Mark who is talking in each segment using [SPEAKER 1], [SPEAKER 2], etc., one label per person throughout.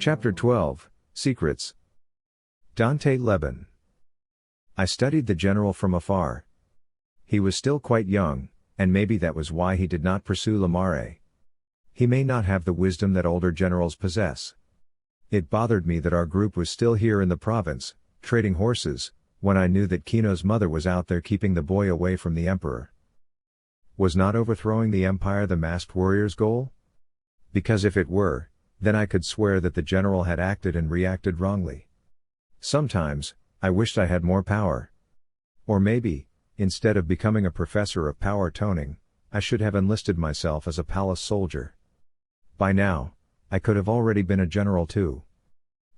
[SPEAKER 1] Chapter 12, Secrets. Dante Leban. I studied the general from afar. He was still quite young, and maybe that was why he did not pursue Lamare. He may not have the wisdom that older generals possess. It bothered me that our group was still here in the province, trading horses, when I knew that Kino's mother was out there keeping the boy away from the emperor. Was not overthrowing the empire the masked warrior's goal? Because if it were, then I could swear that the general had acted and reacted wrongly. Sometimes, I wished I had more power. Or maybe, instead of becoming a professor of power toning, I should have enlisted myself as a palace soldier. By now, I could have already been a general too.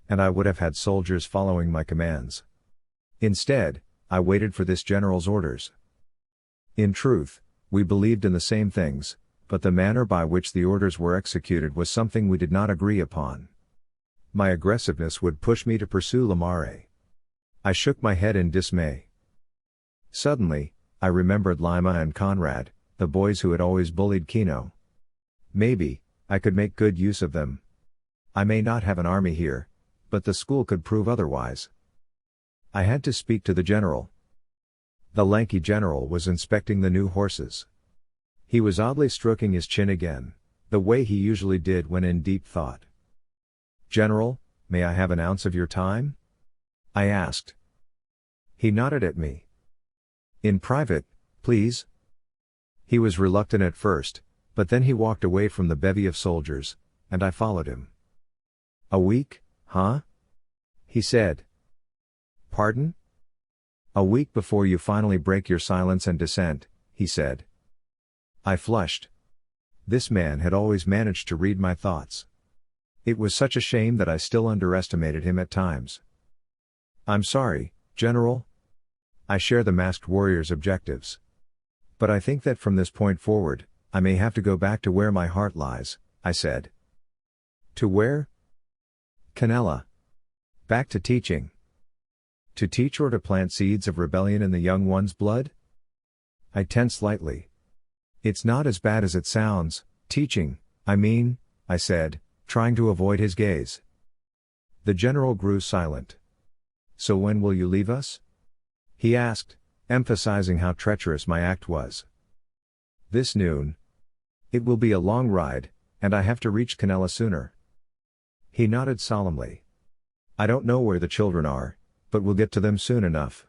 [SPEAKER 1] And I would have had soldiers following my commands. Instead, I waited for this general's orders. In truth, we believed in the same things, but the manner by which the orders were executed was something we did not agree upon. My aggressiveness would push me to pursue Lamare. I shook my head in dismay. Suddenly, I remembered Lima and Conrad, the boys who had always bullied Kino. Maybe, I could make good use of them. I may not have an army here, but the school could prove otherwise. I had to speak to the general. The lanky general was inspecting the new horses. He was oddly stroking his chin again, the way he usually did when in deep thought. "General, may I have an ounce of your time?" I asked. He nodded at me. "In private, please." He was reluctant at first, but then he walked away from the bevy of soldiers, and I followed him. "A week, huh?" he said. "Pardon?" "A week before you finally break your silence and dissent," he said. I flushed. This man had always managed to read my thoughts. It was such a shame that I still underestimated him at times. "I'm sorry, General. I share the masked warrior's objectives. But I think that from this point forward, I may have to go back to where my heart lies," I said. "To where?" "Canella. Back to teaching." "To teach or to plant seeds of rebellion in the young one's blood?" I tensed slightly. "It's not as bad as it sounds, teaching, I mean," I said, trying to avoid his gaze. The general grew silent. "So when will you leave us?" he asked, emphasizing how treacherous my act was. "This noon. It will be a long ride, and I have to reach Canella sooner." He nodded solemnly. "I don't know where the children are, but we'll get to them soon enough."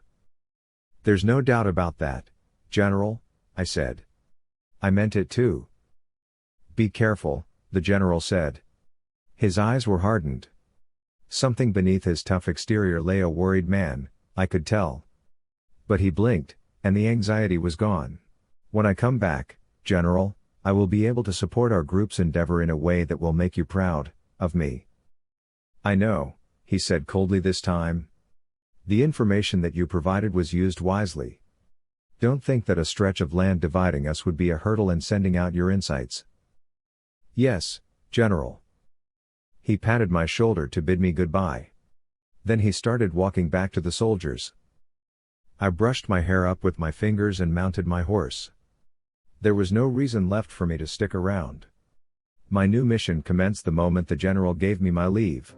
[SPEAKER 1] "There's no doubt about that, General," I said. I meant it too. "Be careful," the general said. His eyes were hardened. Something beneath his tough exterior lay a worried man, I could tell. But he blinked, and the anxiety was gone. "When I come back, General, I will be able to support our group's endeavor in a way that will make you proud of me." "I know," he said coldly this time. "The information that you provided was used wisely. Don't think that a stretch of land dividing us would be a hurdle in sending out your insights." "Yes, General." He patted my shoulder to bid me goodbye. Then he started walking back to the soldiers. I brushed my hair up with my fingers and mounted my horse. There was no reason left for me to stick around. My new mission commenced the moment the general gave me my leave.